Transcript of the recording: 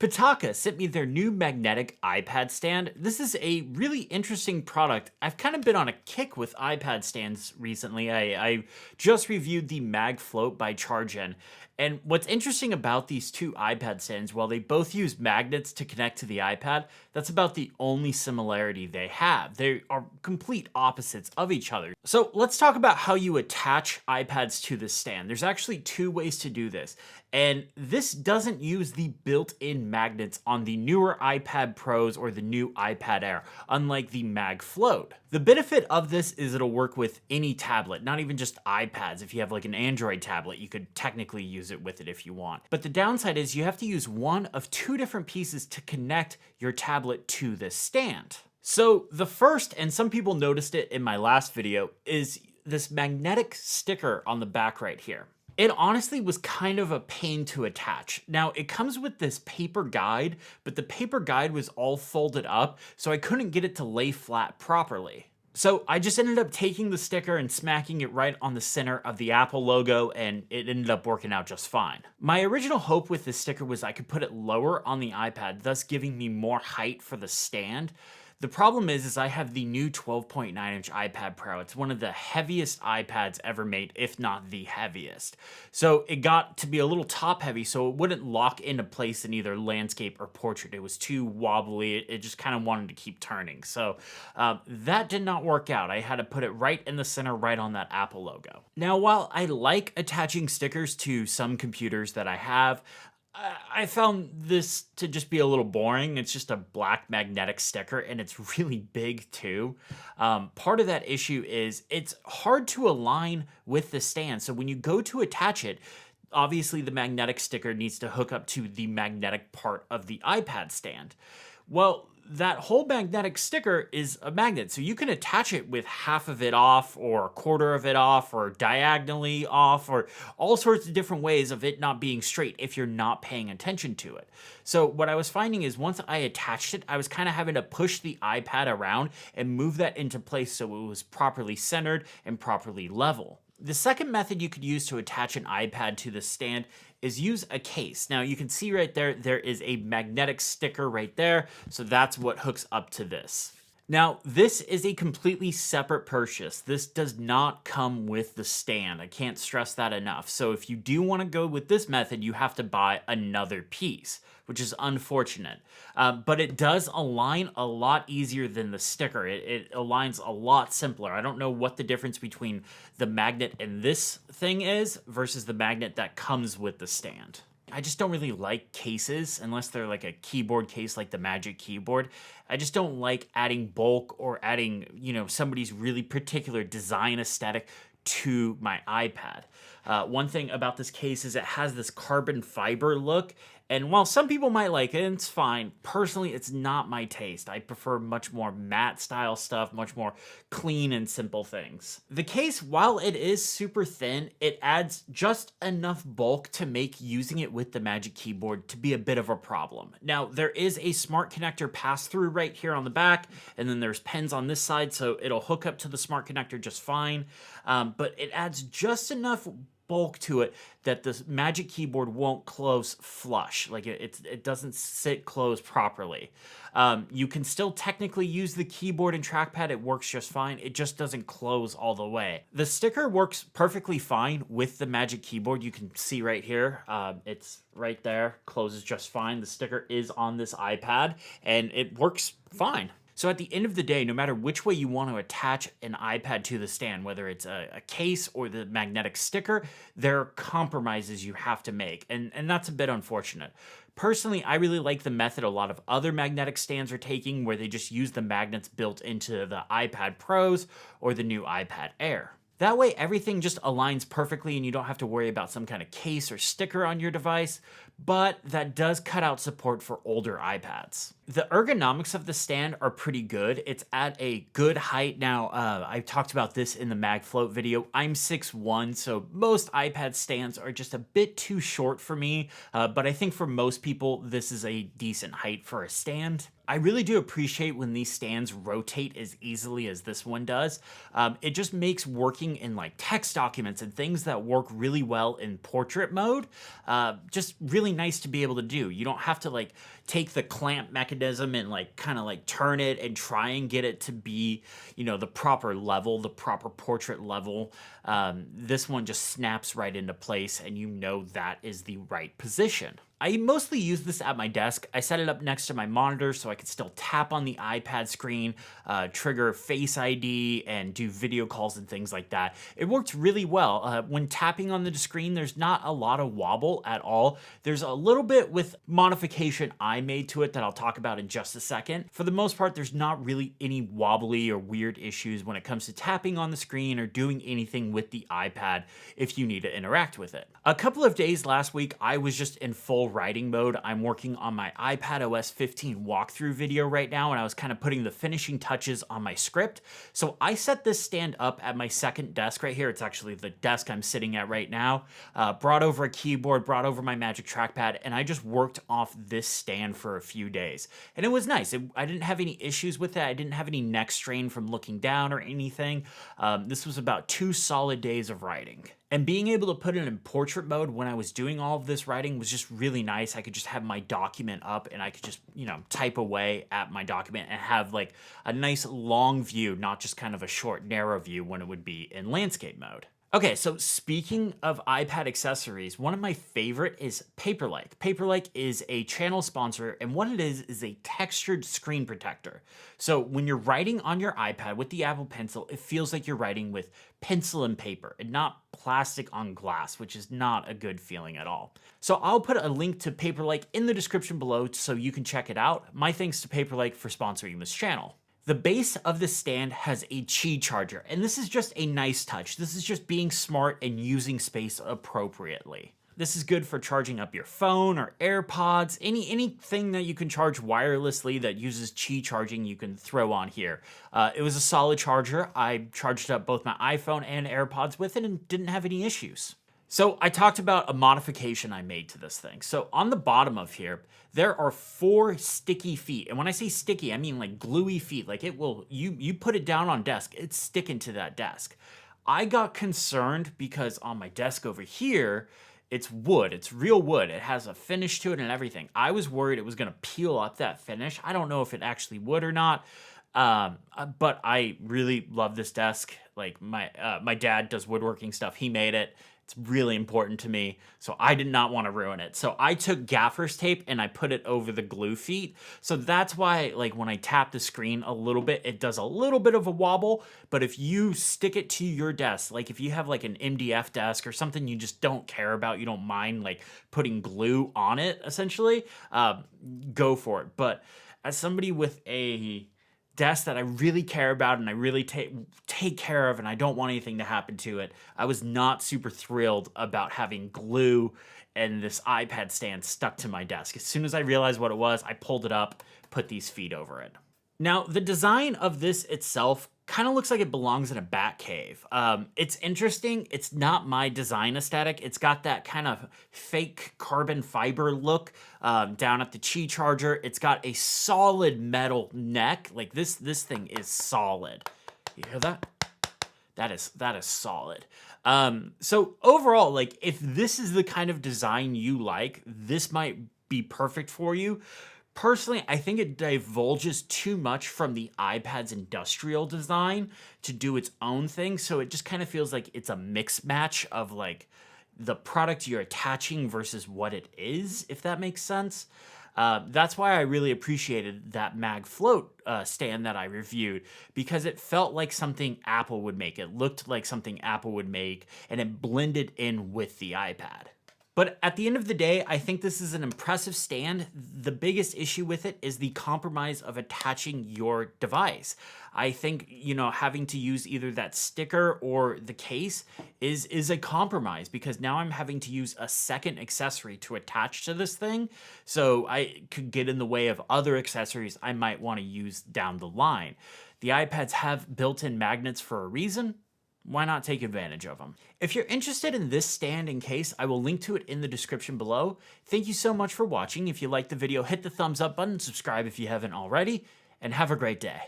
Pitaka sent me their new magnetic iPad stand. This is a really interesting product. I've kind of been on a kick with iPad stands recently. I just reviewed the Mag Float by Chargen. And what's interesting about these two iPad stands, while they both use magnets to connect to the iPad, that's about the only similarity they have. They are complete opposites of each other. So let's talk about how you attach iPads to the stand. There's actually two ways to do this. And this doesn't use the built-in magnets on the newer iPad Pros or the new iPad Air, unlike the Mag Float. The benefit of this is it'll work with any tablet, not even just iPads. If you have like an Android tablet, you could technically use it with it if you want. But the downside is you have to use one of two different pieces to connect your tablet to this stand. So the first, and some people noticed it in my last video, is this magnetic sticker on the back right here. It honestly was kind of a pain to attach. Now, it comes with this paper guide, but the paper guide was all folded up, so I couldn't get it to lay flat properly. So I just ended up taking the sticker and smacking it right on the center of the Apple logo, and it ended up working out just fine. My original hope with this sticker was I could put it lower on the iPad, thus giving me more height for the stand. The problem is I have the new 12.9-inch iPad Pro. It's one of the heaviest iPads ever made, if not the heaviest. So it got to be a little top heavy, so it wouldn't lock into place in either landscape or portrait. It was too wobbly. It just kind of wanted to keep turning. So that did not work out. I had to put it right in the center, right on that Apple logo. Now, while I like attaching stickers to some computers that I have, I found this to just be a little boring. It's just a black magnetic sticker, and it's really big too. Part of that issue is it's hard to align with the stand. So when you go to attach it, obviously the magnetic sticker needs to hook up to the magnetic part of the iPad stand. Well, that whole magnetic sticker is a magnet, so you can attach it with half of it off or a quarter of it off or diagonally off or all sorts of different ways of it not being straight if you're not paying attention to it. So what I was finding is once I attached it, I was kind of having to push the iPad around and move that into place so it was properly centered and properly level. The second method you could use to attach an iPad to the stand is use a case. Now you can see right there, there is a magnetic sticker right there. So that's what hooks up to this. Now, this is a completely separate purchase. This does not come with the stand. I can't stress that enough. So if you do want to go with this method, you have to buy another piece, which is unfortunate. But it does align a lot easier than the sticker. It aligns a lot simpler. I don't know what the difference between the magnet and this thing is versus the magnet that comes with the stand. I just don't really like cases unless they're like a keyboard case like the Magic Keyboard. I just don't like adding bulk or adding, somebody's really particular design aesthetic to my iPad. One thing about this case is it has this carbon fiber look, and while some people might like it, and it's fine, personally, it's not my taste. I prefer much more matte style stuff, much more clean and simple things. The case, while it is super thin, it adds just enough bulk to make using it with the Magic Keyboard to be a bit of a problem. Now, there is a smart connector pass-through right here on the back, and then there's pens on this side, so it'll hook up to the smart connector just fine, but it adds just enough bulk to it that the Magic Keyboard won't close flush. Like it doesn't sit closed properly. You can still technically use the keyboard and trackpad. It works just fine. It just doesn't close all the way. The sticker works perfectly fine with the Magic Keyboard. You can see right here. It's right there. Closes just fine. The sticker is on this iPad and it works fine. So at the end of the day, no matter which way you want to attach an iPad to the stand, whether it's a case or the magnetic sticker, there are compromises you have to make, and that's a bit unfortunate. Personally, I really like the method a lot of other magnetic stands are taking, where they just use the magnets built into the iPad Pros or the new iPad Air. That way, everything just aligns perfectly and you don't have to worry about some kind of case or sticker on your device, but that does cut out support for older iPads. The ergonomics of the stand are pretty good. It's at a good height. Now, I talked about this in the Mag Float video. I'm 6'1", so most iPad stands are just a bit too short for me, but I think for most people, this is a decent height for a stand. I really do appreciate when these stands rotate as easily as this one does. It just makes working in like text documents and things that work really well in portrait mode just really nice to be able to do. You don't have to like take the clamp mechanism and like kind of like turn it and try and get it to be, you know, the proper level, the proper portrait level. This one just snaps right into place and you know that is the right position. I mostly use this at my desk. I set it up next to my monitor so I could still tap on the iPad screen, trigger Face ID, and do video calls and things like that. It worked really well. When tapping on the screen, there's not a lot of wobble at all. There's a little bit with modification I made to it that I'll talk about in just a second. For the most part, there's not really any wobbly or weird issues when it comes to tapping on the screen or doing anything with the iPad if you need to interact with it. A couple of days last week, I was just in full writing mode. I'm working on my iPad OS 15 walkthrough video right now, and I was kind of putting the finishing touches on my script. So I set this stand up at my second desk right here. It's actually the desk I'm sitting at right now. Brought over a keyboard, brought over my Magic Trackpad, and I just worked off this stand for a few days. And it was nice. I didn't have any issues with it. I didn't have any neck strain from looking down or anything. This was about 2 solid days of writing. And being able to put it in portrait mode when I was doing all of this writing was just really nice. I could just have my document up and I could just, you know, type away at my document and have like a nice long view, not just kind of a short, narrow view when it would be in landscape mode. Okay, so speaking of iPad accessories, one of my favorite is Paperlike. Paperlike is a channel sponsor, and what it is a textured screen protector. So when you're writing on your iPad with the Apple Pencil, it feels like you're writing with pencil and paper and not plastic on glass, which is not a good feeling at all. So I'll put a link to Paperlike in the description below so you can check it out. My thanks to Paperlike for sponsoring this channel. The base of the stand has a Qi charger, and this is just a nice touch. This is just being smart and using space appropriately. This is good for charging up your phone or AirPods, anything that you can charge wirelessly that uses Qi charging you can throw on here. It was a solid charger. I charged up both my iPhone and AirPods with it and didn't have any issues. So I talked about a modification I made to this thing. So on the bottom of here, there are 4 sticky feet. And when I say sticky, I mean like gluey feet. Like it will, you put it down on desk, it's sticking to that desk. I got concerned because on my desk over here, it's wood. It's real wood. It has a finish to it and everything. I was worried it was going to peel up that finish. I don't know if it actually would or not. But I really love this desk. Like my dad does woodworking stuff. He made it. It's really important to me, so I did not want to ruin it. So I took gaffer's tape and I put it over the glue feet. So that's why, like, when I tap the screen a little bit, it does a little bit of a wobble. But if you stick it to your desk, like if you have like an MDF desk or something you just don't care about, you don't mind like putting glue on it, essentially, go for it. But as somebody with a desk that I really care about and I really take care of and I don't want anything to happen to it, I was not super thrilled about having glue and this iPad stand stuck to my desk. As soon as I realized what it was, I pulled it up, put these feet over it. Now, the design of this itself kind of looks like it belongs in a bat cave. It's interesting. It's not my design aesthetic. It's got that kind of fake carbon fiber look down at the Qi charger. It's got a solid metal neck. Like this thing is solid. You hear that? That is solid. So overall, like if this is the kind of design you like, this might be perfect for you. Personally, I think it divulges too much from the iPad's industrial design to do its own thing. So it just kind of feels like it's a mix match of like the product you're attaching versus what it is, if that makes sense. That's why I really appreciated that Mag Float stand that I reviewed, because it felt like something Apple would make. It looked like something Apple would make, and it blended in with the iPad. But at the end of the day, I think this is an impressive stand. The biggest issue with it is the compromise of attaching your device. I think, you know, having to use either that sticker or the case is a compromise, because now I'm having to use a second accessory to attach to this thing. So I could get in the way of other accessories I might want to use down the line. The iPads have built-in magnets for a reason. Why not take advantage of them? If you're interested in this stand and case, I will link to it in the description below. Thank you so much for watching. If you liked the video, hit the thumbs up button, subscribe if you haven't already, and have a great day.